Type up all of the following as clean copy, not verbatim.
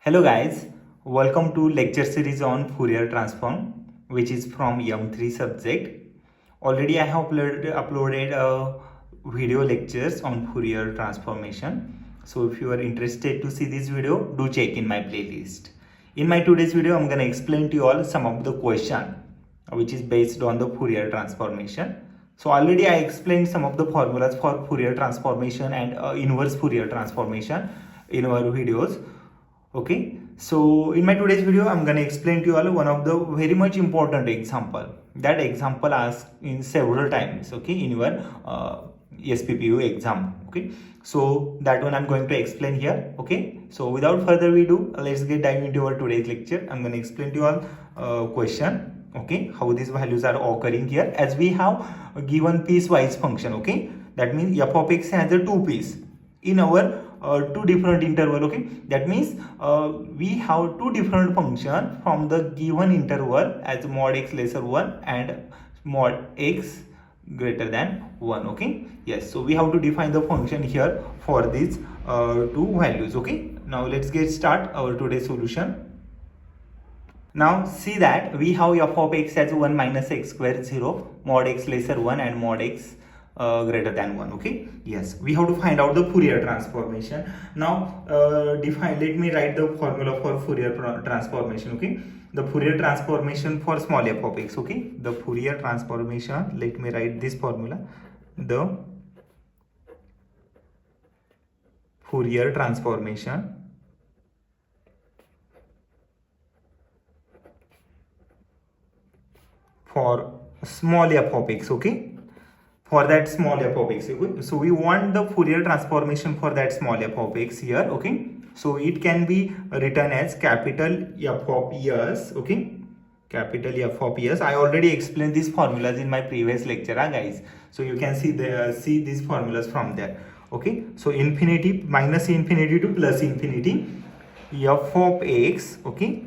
Hello guys, welcome to lecture series on Fourier transform, which is from M3 subject. Already I have uploaded video lectures on Fourier transformation. So if you are interested to see this video, do check in my playlist. In my today's video, I'm gonna explain to you all some of the question which is based on the Fourier transformation. So already I explained some of the formulas for Fourier transformation and inverse Fourier transformation in our videos. Okay, so in my today's video I'm gonna explain to you all one of the very much important example. That example asked in several times, okay, in your Sppu exam. Okay, so that one I'm going to explain here. Okay, so without further ado, let's get dive into our today's lecture. I'm gonna explain to you all question, okay, how these values are occurring here, as we have a given piecewise function. Okay, that means f of x has a two piece in our two different interval. Okay, that means we have two different function from the given interval as mod x lesser 1 and mod x greater than 1. Okay, yes, so we have to define the function here for these two values. Okay, now let's get start our today's solution. Now see that we have f of x as 1 minus x square 0, mod x lesser 1 and mod x greater than 1. Okay, yes, we have to find out the Fourier transformation. Now let me write the formula for Fourier transformation. Okay, the Fourier transformation for small f of x. Okay, the Fourier transformation, let me write this formula. The Fourier transformation for small f of x. Okay, for that small f of x. Okay, so we want the Fourier transformation for that small f of x here. Okay, so it can be written as capital F of s. Okay, capital F of s. I already explained these formulas in my previous lecture, guys, so you can see these formulas from there. Okay, so infinity, minus infinity to plus infinity, f of x. Okay,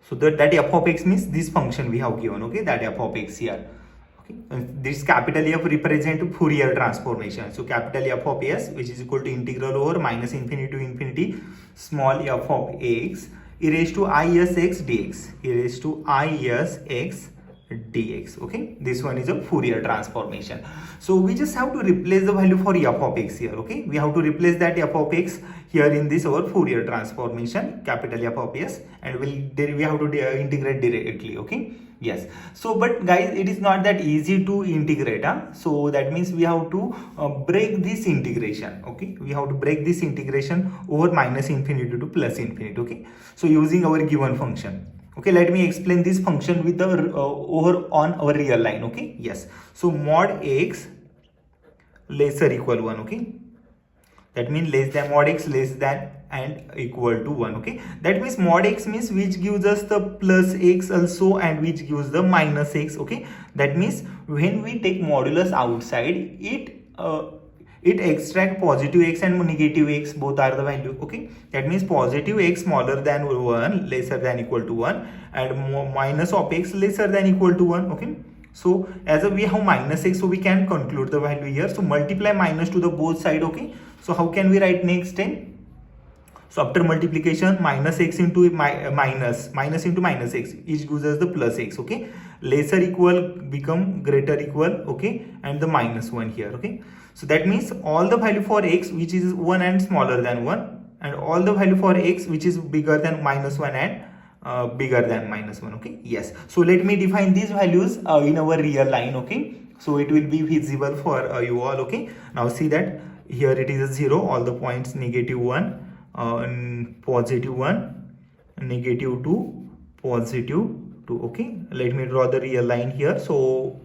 so that f of x means this function we have given. Okay, that f of x here. Okay, this capital F represent Fourier transformation. So capital F of s, which is equal to integral over minus infinity to infinity small f of x e raised to is x dx, e raised to is x dx. Okay, this one is a Fourier transformation. So we just have to replace the value for f of x here. Okay, we have to replace that f of x here in this our Fourier transformation, capital F of s, and we have to integrate directly. Okay, yes, so but guys, it is not that easy to integrate. So that means we have to break this integration. Okay, we have to break this integration over minus infinity to plus infinity. Okay, so using our given function. Okay, let me explain this function with the over on our real line. Okay, yes, so mod x lesser equal 1. Okay, that means less than mod x less than and equal to 1. Okay, that means mod x means which gives us the plus x also and which gives the minus x. Okay, that means when we take modulus outside, it extract positive x and negative x, both are the value. Okay, that means positive x smaller than 1 lesser than equal to 1 and minus of x lesser than equal to 1. Okay, so as we have minus x, so we can conclude the value here. So multiply minus to the both side. Okay, so how can we write next time? So after multiplication, minus x into minus into minus x, each gives us the plus x. Okay, lesser equal become greater equal. Okay, and the minus 1 here. Okay, so that means all the value for x which is 1 and smaller than 1, and all the value for x which is bigger than minus 1 and bigger than minus 1. Okay, yes, so let me define these values in our real line. Okay, so it will be visible for you all. Okay, now see that here it is a 0, all the points negative 1, positive 1, negative 2, positive 2. Okay, let me draw the real line here so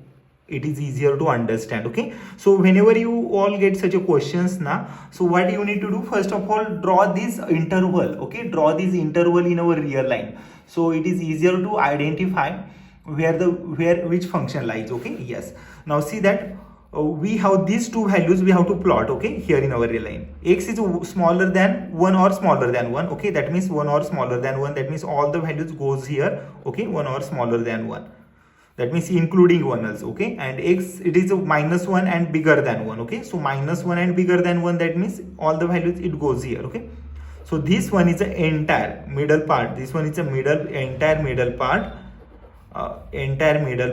it is easier to understand. Okay, so whenever you all get such a questions now, so what you need to do, first of all, draw this interval. Okay, draw this interval in our real line, so it is easier to identify which function lies. Okay, yes, now see that we have these two values we have to plot. Okay, here in our real line, x is smaller than 1 or smaller than 1. Okay, that means 1 or smaller than 1, that means all the values goes here. Okay, 1 or smaller than 1, that means including 1 also. Okay, and x, it is a minus 1 and bigger than 1. Okay, so minus 1 and bigger than 1, that means all the values it goes here. Okay, So this one is the entire middle part. This one is the entire middle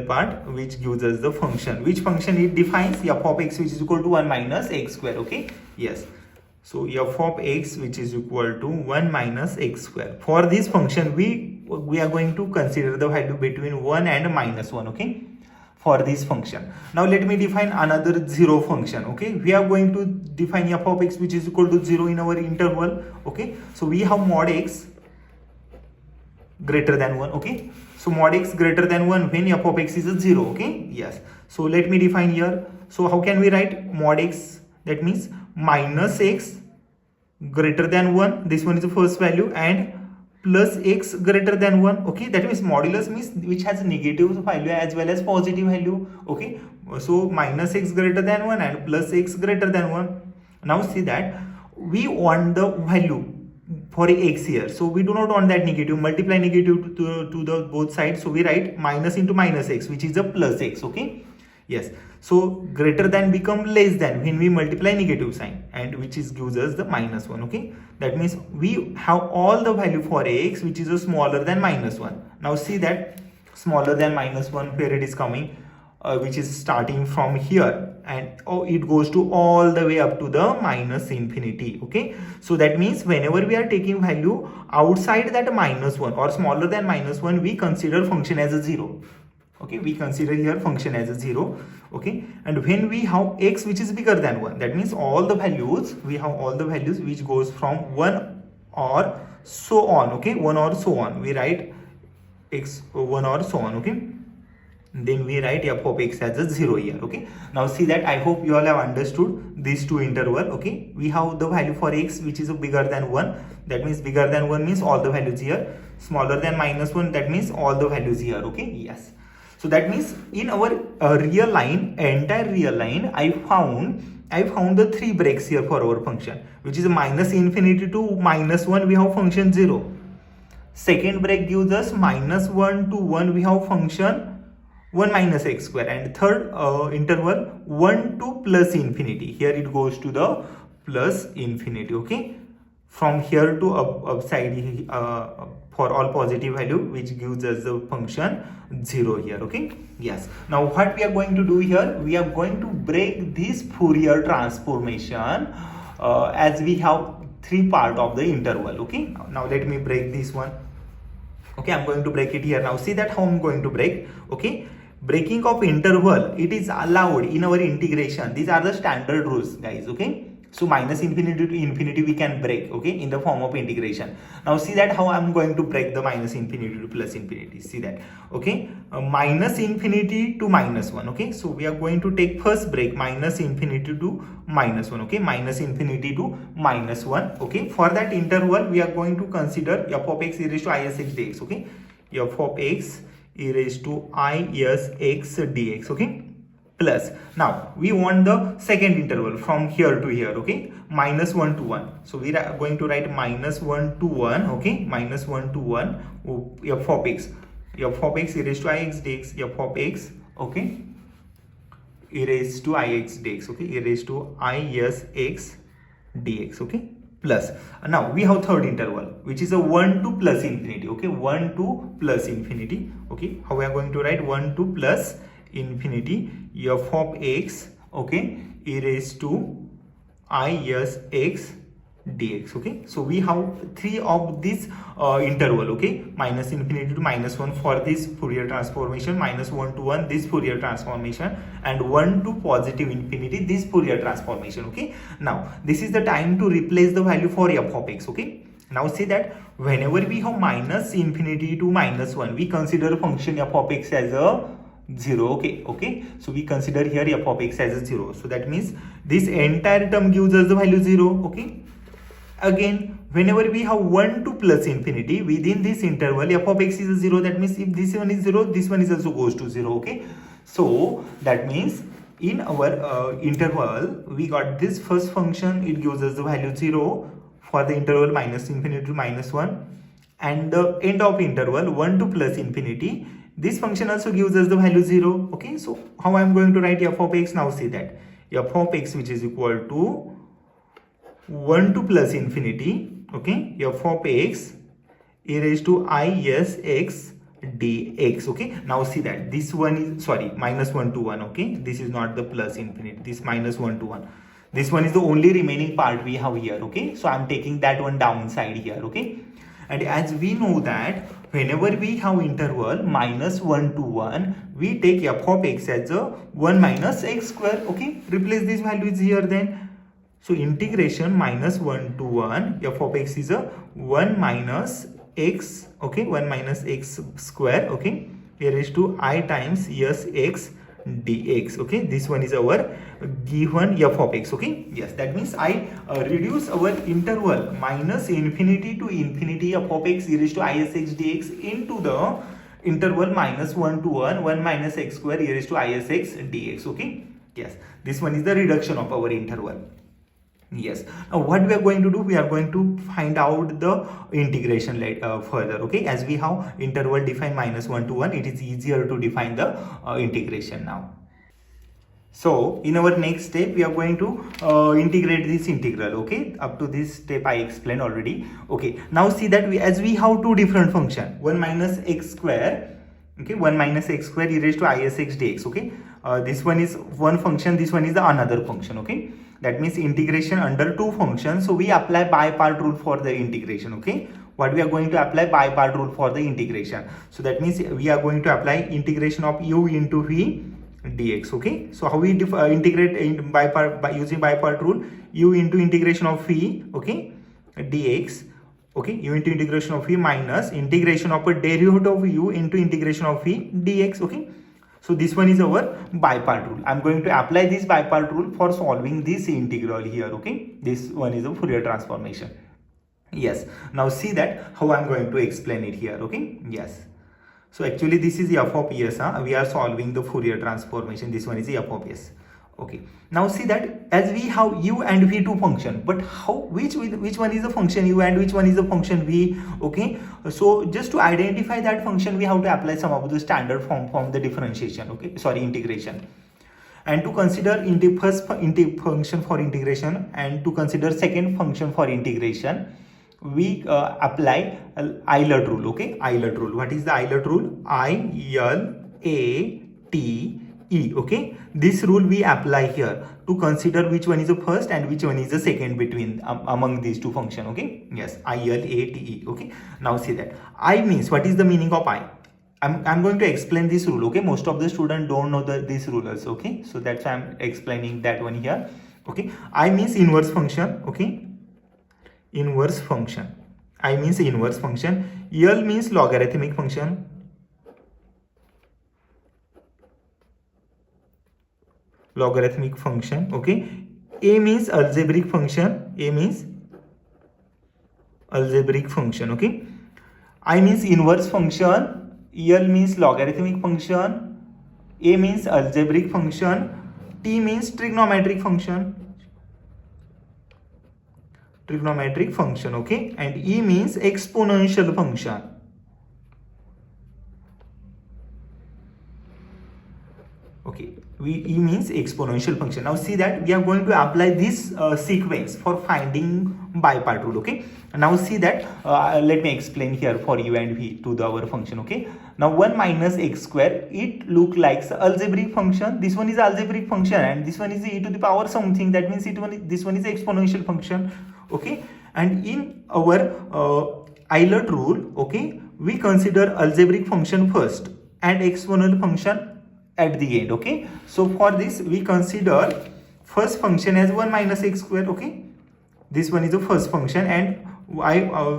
part which gives us the function. Which function it defines? F of x which is equal to 1 minus x square. Okay, yes. So f of x which is equal to 1 minus x square. For this function we are going to consider the value between 1 and minus 1. Okay, for this function. Now let me define another zero function. Okay, we are going to define f of x which is equal to 0 in our interval. Okay, so we have mod x greater than 1. Okay, so mod x greater than 1 when f of x is a 0. Okay, yes. So let me define here. So how can we write mod x? That means minus x greater than 1. This one is the first value, and plus x greater than 1. Okay, that means modulus means which has negative value as well as positive value. Okay, so minus x greater than 1 and plus x greater than 1. Now see that we want the value for x here, so we do not want that negative, multiply negative to the both sides, so we write minus into minus x which is a plus x. Okay, yes. So greater than become less than when we multiply negative sign, and which is gives us the minus 1. Okay, that means we have all the value for x which is a smaller than minus 1. Now see that smaller than minus 1 where it is coming, which is starting from here, and it goes to all the way up to the minus infinity. Okay, so that means whenever we are taking value outside that minus 1 or smaller than minus 1, we consider function as a 0. Okay, we consider here function as a 0. Okay, and when we have x which is bigger than 1, that means all the values, we have all the values which goes from 1 or so on. Okay, 1 or so on, we write x 1 or so on. Okay, then we write f of x as a 0 here. Okay, now see that I hope you all have understood these two interval. Okay, we have the value for x which is bigger than 1, that means bigger than 1 means all the values here, smaller than minus 1, that means all the values here. Okay, yes. So that means in our real line, entire real line, I found the 3 breaks here for our function, which is minus infinity to minus 1, we have function 0. Second break gives us minus 1 to 1, we have function 1 minus x square, and third interval 1 to plus infinity, here it goes to the plus infinity. Okay, from here to upside for all positive value, which gives us the function 0 here. Okay, yes. Now what we are going to do here, we are going to break this Fourier transformation as we have 3 part of the interval. Okay, now let me break this one. Okay, I'm going to break it here. Now see that how I'm going to break. Okay, breaking of interval, it is allowed in our integration. These are the standard rules, guys. Okay, so minus infinity to infinity we can break, okay, in the form of integration. Now see that how I'm going to break the minus infinity to plus infinity. See that. Okay, minus infinity to minus 1. Okay, so we are going to take first break minus infinity to minus 1. Okay, minus infinity to minus 1. Okay, for that interval we are going to consider f of x e raised to is x dx. Okay, f of x e raised to is x dx. Okay, plus now we want the second interval from here to here. Okay, minus 1 to 1, so we are going to write minus 1 to 1. Okay, minus 1 to 1 f of x e raised to ix dx, f of x, okay, e raised to ix dx. Okay, e raised to is x dx. Okay, plus now we have third interval which is a 1 to plus infinity. Okay, 1 to plus infinity. Okay, how we are going to write 1 to plus infinity f of x, okay, e raised to is x dx. Okay, so we have 3 of this interval. Okay, minus infinity to minus 1 for this Fourier transformation, minus 1 to 1 this Fourier transformation, and 1 to positive infinity this Fourier transformation. Okay, now this is the time to replace the value for f of x. Okay, now see that whenever we have minus infinity to minus 1, we consider function f of x as a 0. Okay, so we consider here f of x as a 0, so that means this entire term gives us the value 0. Okay, again whenever we have 1 to plus infinity within this interval, f of x is a 0, that means if this one is 0, this one is also goes to 0. Okay, so that means in our interval we got this first function, it gives us the value 0 for the interval minus infinity to minus 1, and the end of interval 1 to plus infinity, this function also gives us the value 0. Okay, so how I am going to write f of x? Now see that f of x which is equal to 1 to plus infinity. okay, f of x e raised to is x dx. Okay, now see that this one is, sorry, minus 1 to 1. Okay, this is not the plus infinite, this minus 1 to 1. This one is the only remaining part we have here. Okay, so I'm taking that one downside here. Okay, and as we know that whenever we have interval minus 1 to 1, we take f of x as a 1 minus x square. Okay, replace these values here then. So integration minus 1 to 1, f of x is a 1 minus x, okay, 1 minus x square, okay, e raised to I times s x dx. Okay, this one is our given f of x. Okay, yes, that means I reduce our interval minus infinity to infinity f of x e raised to is x dx into the interval minus 1 to 1, 1 minus x square e raised to is x dx. Okay, yes, this one is the reduction of our interval. Yes, now what we are going to do, we are going to find out the integration further. Okay, as we have interval defined minus 1 to 1, it is easier to define the integration now. So in our next step, we are going to integrate this integral. Okay, up to this step I explained already. Okay, now see that as we have two different function, 1 minus x square, okay, 1 minus x square e raised to is x dx. Okay, this one is one function, this one is the another function. Okay, that means integration under two functions. So we apply by part rule for the integration. Okay, what we are going to apply? By part rule for the integration. So that means we are going to apply integration of u into v dx. Okay, so how we integrate by using by part rule? U into integration of v, okay, dx, okay, u into integration of v minus integration of a derivative of u into integration of v dx. Okay, so this one is our by part rule. I'm going to apply this by part rule for solving this integral here. Okay, this one is a Fourier transformation. Yes, now see that how I'm going to explain it here. Okay, yes, so actually this is f of s. We are solving the Fourier transformation. This one is f of s. Okay, now see that as we have u and v two function, but how which one is the function u and which one is the function v? Okay, so just to identify that function, we have to apply some of the standard form from the differentiation. Okay, sorry, integration. And to consider first function for integration and to consider second function for integration, we apply Euler rule. Okay, Euler rule. What is the Euler rule? I-L-A-T-E. Okay, this rule we apply here to consider which one is the first and which one is the second between among these two functions. Okay, yes, I-L-A-T-E. Okay, now see that I means, what is the meaning of I? I'm going to explain this rule. Okay, most of the students don't know these rules. Okay, so that's why I'm explaining that one here. Okay, I means inverse function. Okay, inverse function. I means inverse function. L means logarithmic function. Logarithmic function. Okay, A means algebraic function. A means algebraic function. Okay, I means inverse function. L means logarithmic function. A means algebraic function. T means trigonometric function. Trigonometric function. Okay, and E means exponential function. Okay, E means exponential function. Now see that we are going to apply this sequence for finding by part rule. Okay, now see that let me explain here for u and v to our function. Okay, now 1 minus x square, it look like algebraic function. This one is algebraic function and this one is e to the power something. That means this one is exponential function. Okay, and in our Euler rule, okay, we consider algebraic function first and exponential function at the end. Okay, so for this we consider first function as 1 minus x square. Okay, this one is the first function and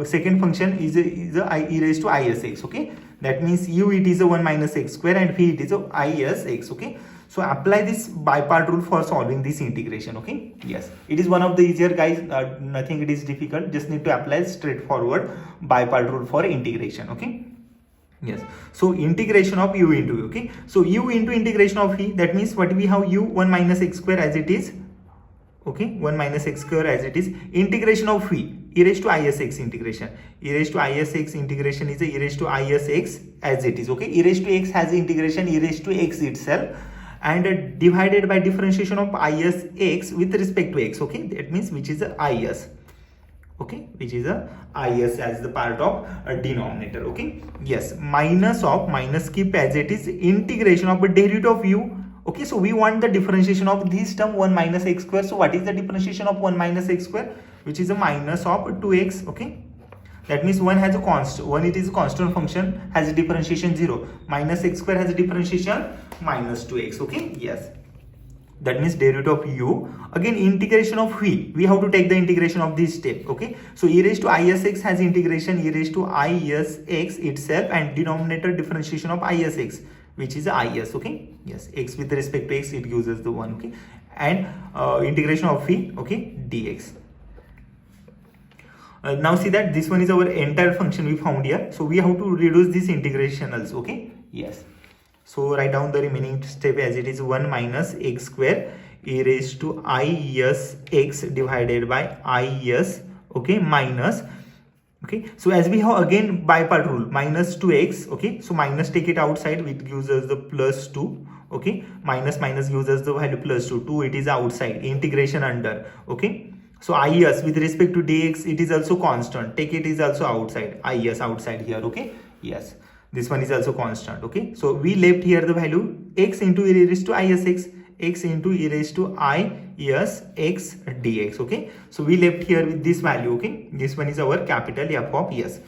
second function is e raised to is x. Okay, that means u it is a 1 minus x square and v it is a is x. Okay, so apply this by part rule for solving this integration. Okay, yes, it is one of the easier, guys. Nothing it is difficult, just need to apply straightforward by part rule for integration. Okay, yes, so integration of u into v. Okay, so u into integration of v, that means what we have, u 1 minus x square as it is. Okay, 1 minus x square as it is. Integration of v, e raised to is x integration. E raised to is x integration is a e raised to is x as it is. Okay, e raised to x has integration e raised to x itself and divided by differentiation of is x with respect to x. Okay, that means which is a is. okay, which is a is as the part of a denominator. Okay, yes, minus keep as it is, integration of a derivative of u. Okay, so we want the differentiation of this term 1 minus x square. So what is the differentiation of 1 minus x square, which is a minus of 2x. Okay, that means 1 has a constant, 1 it is a constant function, has a differentiation 0, minus x square has a differentiation minus 2x. Okay, yes, that means derivative of u. Again, integration of v, we have to take the integration of this step. Okay, so e raised to isx has integration e raised to isx itself, and denominator differentiation of isx, which is is. Okay, yes, x with respect to x, it gives us the 1. Okay, and integration of v, okay, dx. Now see that this one is our entire function we found here, so we have to reduce this integration also. Okay, yes, so write down the remaining step as it is 1 minus x square e raised to isx divided by is. Okay, minus, okay, so as we have again by part rule, minus 2x. Okay, so minus take it outside, which gives us the plus 2. Okay, minus gives us the value plus 2, it is outside, integration under. Okay, so is with respect to dx, it is also constant, take it is also outside, is outside here. Okay, yes, this one is also constant. Okay, so we left here the value x into e raised to isx, x into e raised to isx dx. Okay, so we left here with this value. Okay, this one is our capital F of s.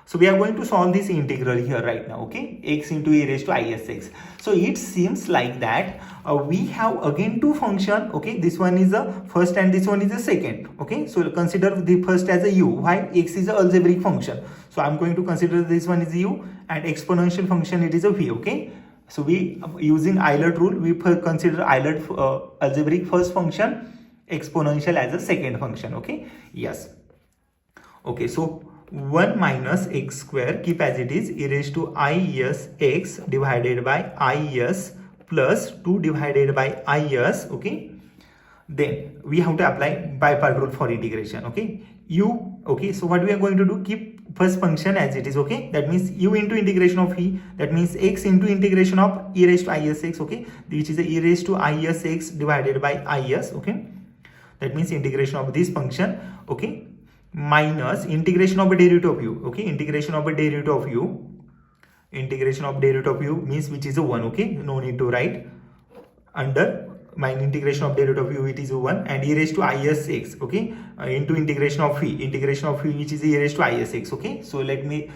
So we are going to solve this integral here right now. Okay, x into e raised to isx. So it seems like that we have again two function. Okay, this one is the first and this one is the second. Okay, so consider the first as a u, while x is an algebraic function. So I'm going to consider this one is u, and exponential function it is a v. Okay, so we using Eilert rule, we consider Eilert algebraic first function, exponential as a second function. Okay, yes, okay, so 1 minus x square, keep as it is, e raised to isx divided by is plus 2 divided by is. Okay, then we have to apply by part rule for integration. Okay, u. Okay, so what we are going to do, keep first function as it is. Okay, that means u into integration of e, that means x into integration of e raised to isx. Okay, which is e raised to isx divided by is. Okay, that means integration of this function. Okay, minus integration of a derivative of u. Okay, integration of a derivative of u, integration of derivative of u means which is a 1. Okay, no need to write, under integration of derivative of u it is a 1, and e raised to isx. Okay, into integration of v, which is e raised to isx. Okay, so let me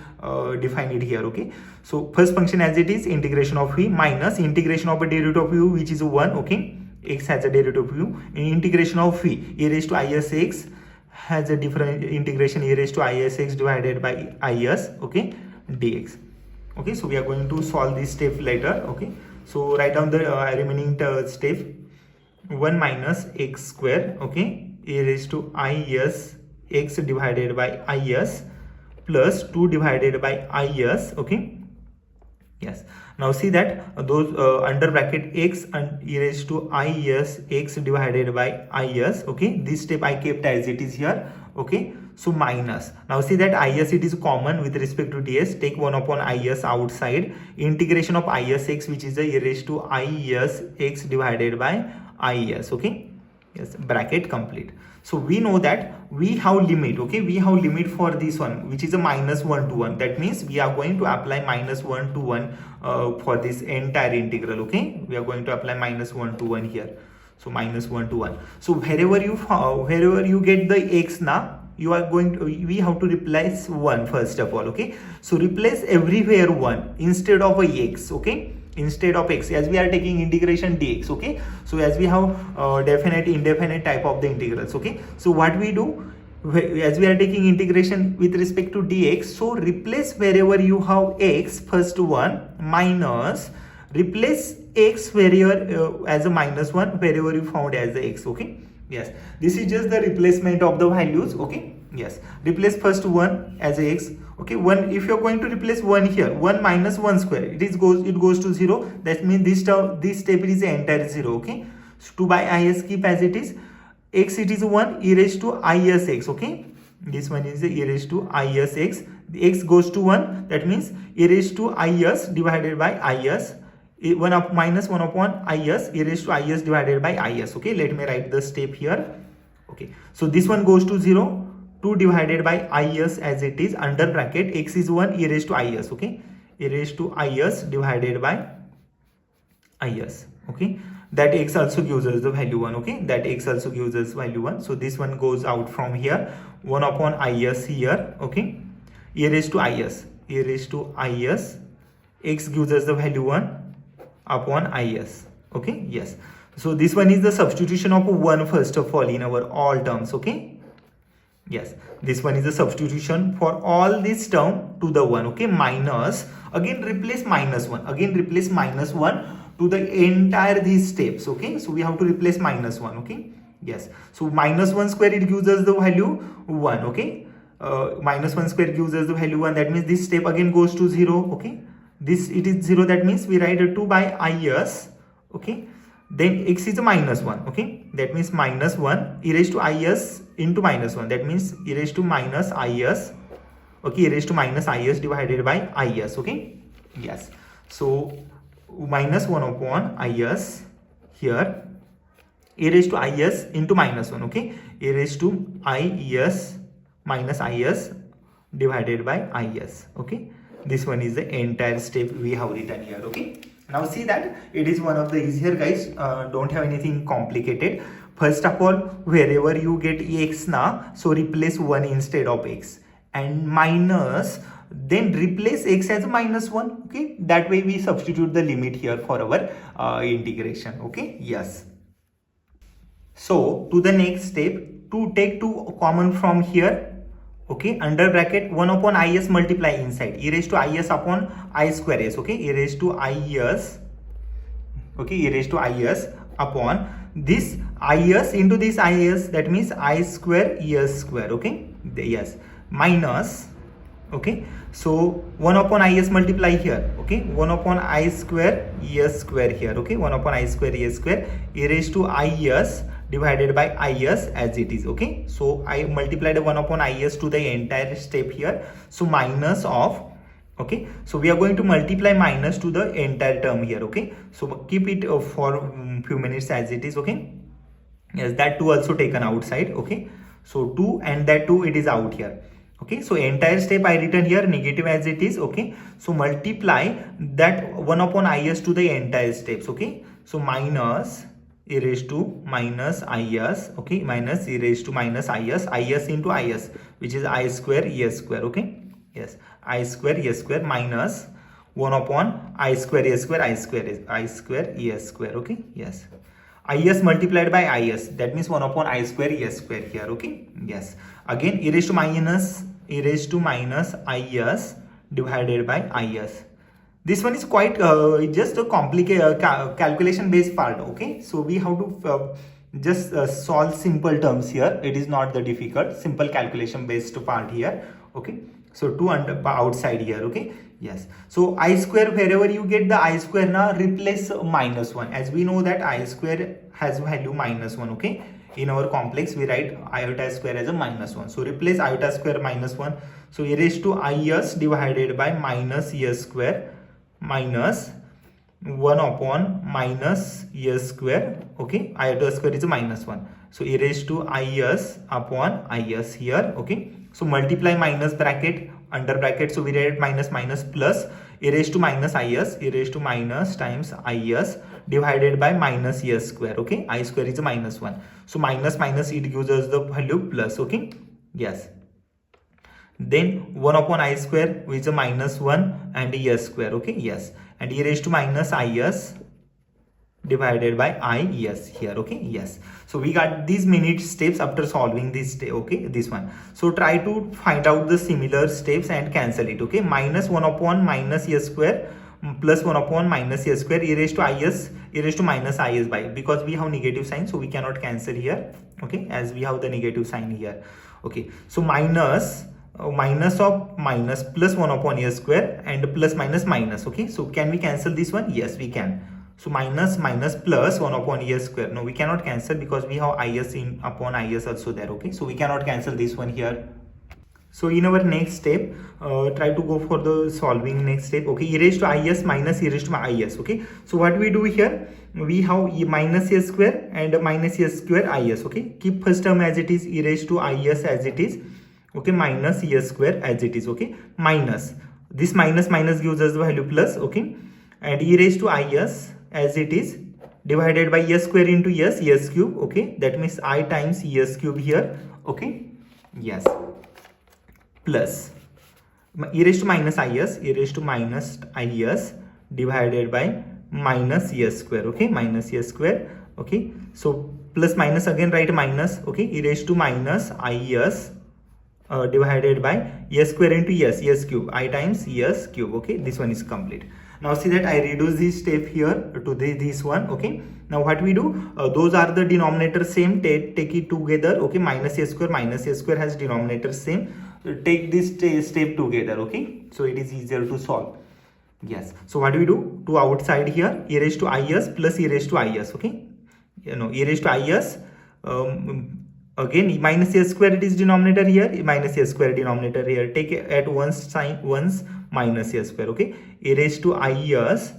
define it here. Okay, so first function as it is, integration of v minus integration of a derivative of u which is a 1. Okay, x has a derivative of u, in integration of v, e raised to isx has a different integration e raised to isx divided by is. Okay, dx. Okay, so we are going to solve this step later. Okay, so write down the remaining step, 1 minus x square, okay, e raised to isx divided by is plus 2 divided by is. Okay, yes, now see that those under bracket x and e raised to isx divided by is. Okay, this step I kept as it is here. Okay, so minus, now see that is it is common with respect to ds, take 1 upon is outside, integration of isx which is the e raised to isx divided by is. Okay, yes, bracket complete. So we know that we have limit. Okay, we have limit for this one which is a minus 1 to 1. That means we are going to apply minus 1 to 1 for this entire integral. Okay, we are going to apply minus 1 to 1 here. So minus 1 to 1. So wherever you get the x now, you are going to, we have to replace 1 first of all. Okay, so replace everywhere 1 instead of a x. Okay, instead of x, as we are taking integration dx. Okay, so as we have definite indefinite type of the integrals. Okay, so what we do, as we are taking integration with respect to dx, so replace wherever you have x first 1 minus, replace x wherever as a minus 1 wherever you found as the x. Okay, yes, this is just the replacement of the values. Okay, yes, replace first 1 as a x. Okay, 1, if you're going to replace 1 here, 1 minus 1 square, it goes to 0. That means this step is the entire 0. Okay, so 2 by is keep as it is, x it is 1, e raised to isx. Okay, this one is the e raised to isx, the x goes to 1, that means e raised to is divided by is, 1 up minus 1 upon is, e raised to is divided by is. Okay, let me write the step here. Okay, so this one goes to 0, 2 divided by is as it is, under bracket x is 1 e raised to is, okay, e raised to is divided by is, okay, that x also gives us the value 1, okay, that x also gives us value 1. So this one goes out from here, 1 upon is here, okay, e raised to is, e raised to is, x gives us the value 1 upon is, okay, yes. So this one is the substitution of 1 first of all in our all terms, okay, yes, this one is the substitution for all this term to the 1, okay, minus, again replace minus 1, again replace minus 1 to the entire these steps, okay, so we have to replace minus 1, okay, yes. So minus 1 square, it gives us the value 1, okay, minus 1 square gives us the value 1, that means this step again goes to 0, okay, this it is 0, that means we write 2 by is, okay, then x is a minus 1, okay, that means minus 1 e raised to is into minus 1, that means e raised to minus is, okay, e raised to minus is divided by is, okay, yes. So minus 1 upon is here, e raised to is into minus 1, okay, e raised to is minus is divided by is, okay, this one is the entire step we have written here, okay. Now see that it is one of the easier, guys, don't have anything complicated. First of all, wherever you get x na, so replace 1 instead of x, and minus, then replace x as minus 1, okay, that way we substitute the limit here for our integration, okay, yes. So to the next step, to take 2 common from here, okay, under bracket 1 upon is multiply inside, e raised to is upon I square s, okay, e raised to is, okay, e raised to is upon this is into this is, that means I square es square, okay, yes, minus, okay, so 1 upon is multiply here, okay, 1 upon I square es square here, okay, 1 upon I square es square e raised to is divided by is as it is, okay, so I multiplied 1 upon is to the entire step here, so minus of, okay, so we are going to multiply minus to the entire term here, okay, so keep it for few minutes as it is, okay, yes, that 2 also taken outside, okay, so 2 and that 2 it is out here, okay, so entire step I written here negative as it is, okay, so multiply that 1 upon is to the entire steps, okay, so minus e raised to minus is, okay, minus e raised to minus is into is, which is I square es square, okay, yes, I square es square minus 1 upon I square es square es square, okay, yes, is multiplied by is, that means 1 upon I square es square here, okay, yes, again e raised to minus is divided by is. This one is quite just a complicated calculation based part, okay, so we have to just solve simple terms here, it is not the difficult, simple calculation based part here, okay, so 2 outside here, okay, yes, so I square, wherever you get the I square now, replace minus 1, as we know that I square has value minus 1, okay, in our complex we write iota square as a minus 1, so replace iota square minus 1, so e raised to is divided by minus es square minus 1 upon minus es square, okay, iota square is a minus 1, so e raised to is upon is here, okay, so multiply minus bracket under bracket, so we write minus plus e raised to minus times is divided by minus es square, okay, I square is a minus 1, so minus it gives us the value plus, okay, yes, then 1 upon I square, which is a minus 1 and es square, okay, yes, and e raised to minus is divided by is here, okay, yes, so we got these many steps after solving this, okay, this one, so try to find out the similar steps and cancel it, okay, minus 1 upon minus es square plus 1 upon minus es square e raised to minus is by, because we have negative sign, so we cannot cancel here, okay, as we have the negative sign here, okay, so minus of minus plus 1 upon es square and plus minus, okay, so can we cancel this one? Yes, we can. So minus plus 1 upon es square, no, we cannot cancel because we have is in upon is also there, okay, so we cannot cancel this one here. So in our next step, try to go for the solving next step, okay, e raised to is minus e raised to is, okay, so what we do here, we have minus s square and minus s square is, okay, keep first term as it is, e raised to is as it is, okay, minus s square as it is, okay, minus this minus minus gives us the value plus, okay, and e raised to is as it is divided by s square into s cube, okay, that means I times s cube here, okay, yes, plus e raised to minus is divided by minus s square, okay, minus s square, okay, so plus minus again write minus, okay, e raised to minus is divided by s square into s cube, I times s cube, okay, this one is complete. Now see that I reduce this step here to this one, okay. Now what we do, those are the denominator same, take it together, okay, minus s square has denominator same, take this step together, okay, so it is easier to solve. Yes, so what do we do, to outside here e raised to is plus e raised to is, okay, you know, e raised to is, again minus s square it is denominator here, minus s square denominator here, take it at once sign once minus s square, okay, e raised to is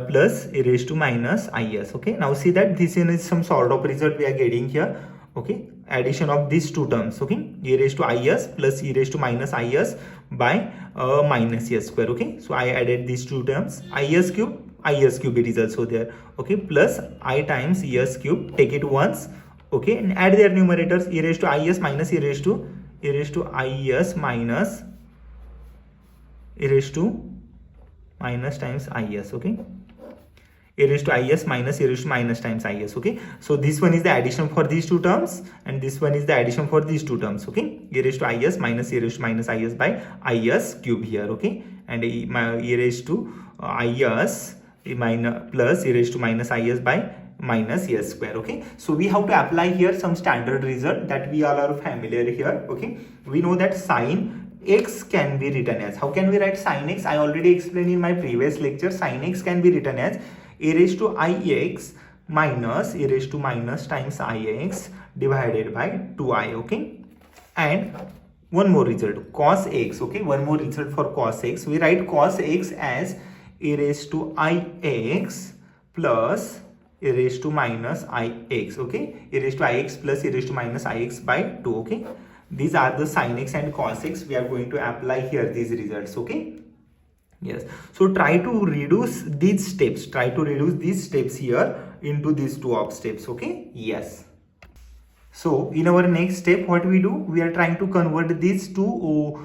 plus e raised to minus is, okay. Now see that this is some sort of result we are getting here, okay, addition of these two terms, okay, e raised to is plus e raised to minus is by minus s square, okay. So I added these two terms, is cube it is also there, okay, plus I times es cube, take it once, okay, and add their numerators, e raised to is minus e raised to is minus e raised to minus times is, okay, e raised to is minus e raised to minus times is, okay. So this one is the addition for these two terms and this one is the addition for these two terms, okay, e raised to is minus e raised to minus is by is cube here, okay, and e raised to is minus plus e raised to minus is by minus s square, okay. So we have to apply here some standard result that we all are familiar here, okay. We know that sine x can be written as, how can we write sine x? I already explained in my previous lecture, sine x can be written as e raised to ix minus e raised to minus times ix divided by 2I, okay. And one more result, cos x, okay, one more result for cos x, we write cos x as e raised to ix plus e raised to minus ix, okay, e raised to ix plus e raised to minus ix by 2, okay. These are the sin x and cos x, we are going to apply here these results, okay. Yes, so try to reduce these steps here into these two of steps, okay. Yes, so in our next step what we do, we are trying to convert these two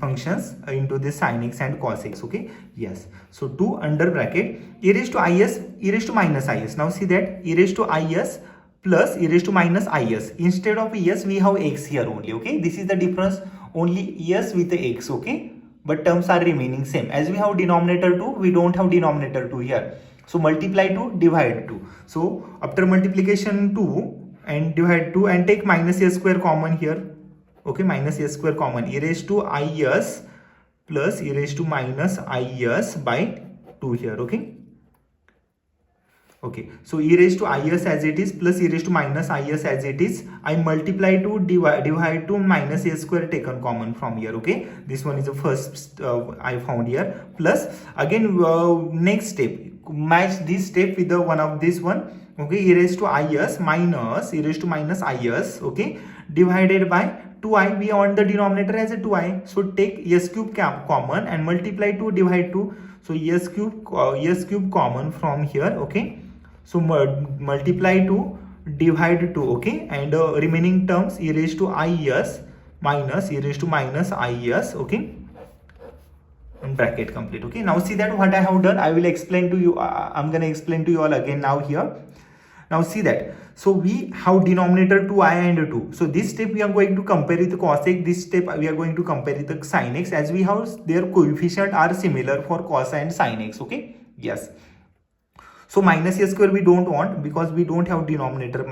functions into this sin x and cos x, okay. Yes, so 2 under bracket e raised to is e raised to minus is, now see that e raised to is plus e raised to minus is, instead of es we have x here only, okay, this is the difference, only es with the x, okay, but terms are remaining same, as we have denominator 2 we don't have denominator 2 here, so multiply 2 divide 2, so after multiplication 2 and divide 2 and take minus s square common here, okay, minus s square common, e raised to is plus e raised to minus is by 2 here, okay. Okay, so e raised to is as it is plus e raised to minus is as it is, I multiply to divide to minus s square taken common from here, okay. This one is the first I found here, plus again next step, match this step with the one of this one, okay, e raised to is minus e raised to minus is, okay, divided by 2I, we want the denominator as a 2I, so take s cube common and multiply 2 divide 2, so s cube common from here, okay. So multiply 2 divide 2, okay, and remaining terms e raised to is minus e raised to minus is, okay, and bracket complete, okay. Now see that what I have done, I will explain to you, I'm gonna explain to you all again now here. Now see that, so we have denominator 2I and 2, so this step we are going to compare with the cos x, this step we are going to compare with the sin x, as we have their coefficient are similar for cos and sin x, okay. Yes, so minus s square we don't want because we don't have denominator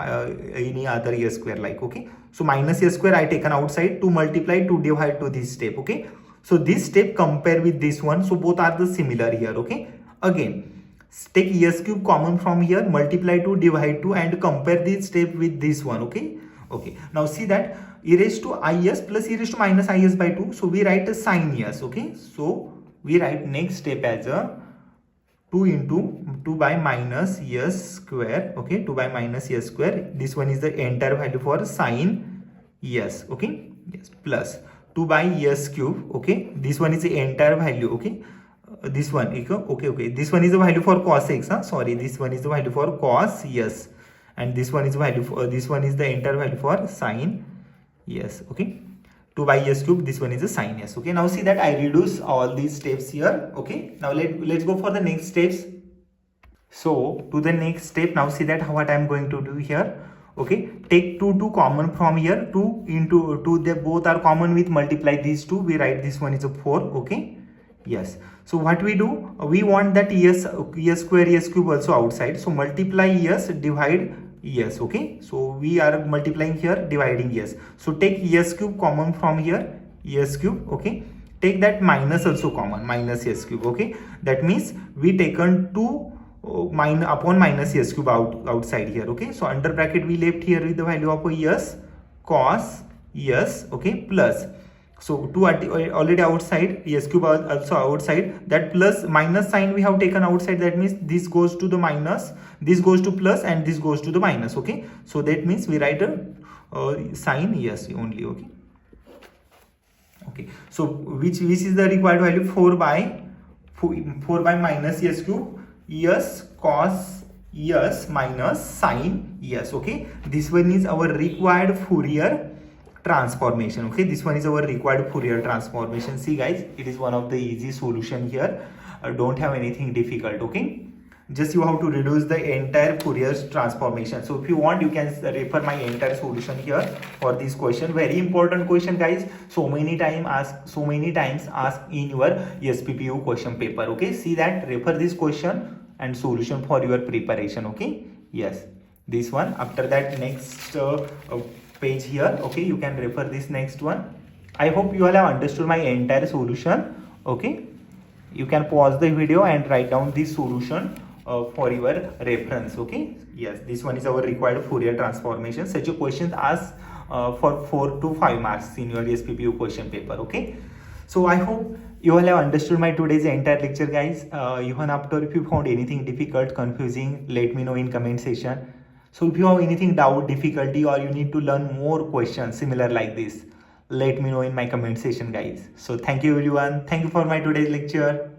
any other s square like, okay. So minus s square I taken outside to multiply to divide to this step, okay. So this step compare with this one, so both are the similar here, okay. Again take s cube common from here, multiply to divide to and compare this step with this one, okay. Okay, now see that e raised to is plus e raised to minus is by 2, so we write a sin s, okay. So we write next step as a 2 into 2 by minus s square, okay, 2 by minus s square, this one is the entire value for sin yes, okay, yes, plus 2 by s cube, okay, this one is the entire value, okay, this one, okay, this one is the value for cos x, sorry, this one is the value for cos yes, and this one is value for this one is the entire value for sine yes, okay, 2 by s cube, this one is the sine yes, okay. Now see that I reduce all these steps here, okay. Now let's go for the next steps. So to the next step, now see that what I am going to do here, okay, take 2 common from here, 2 into 2, they both are common with multiply these two, we write this one is a 4, okay, yes. So what we do, we want that s square s cube also outside, so multiply s divide yes, okay, so we are multiplying here, dividing yes, so take s cube common from here, s cube, okay, take that minus also common, minus s cube, okay, that means we taken 2 upon minus s cube outside here, okay. So under bracket we left here with the value of s cos s, okay, plus, so 2 already outside, s cube also outside, that plus minus sign we have taken outside, that means this goes to the minus, this goes to plus, and this goes to the minus, okay. So that means we write a sign yes only, okay, okay. So which is the required value, 4 by minus s cube yes cos yes minus sine yes, okay. This one is our required Fourier transformation, okay. This one is our required Fourier transformation. See guys, it is one of the easy solution here, don't have anything difficult, okay. Just you have to reduce the entire Fourier transformation. So if you want, you can refer my entire solution here for this question. Very important question guys, so many times asked in your Sppu question paper, okay. See that, refer this question and solution for your preparation, okay. Yes, this one. After that, next page here, okay, you can refer this next one. I hope you all have understood my entire solution, okay. You can pause the video and write down this solution for your reference, okay. Yes, this one is our required Fourier transformation. Such a question asked for 4 to 5 marks in your Sppu question paper, okay. So I hope you all have understood my today's entire lecture guys. Even after, if you found anything difficult, confusing, let me know in comment section. So if you have anything doubt, difficulty, or you need to learn more questions similar like this, let me know in my comment section guys. So thank you everyone, thank you for my today's lecture.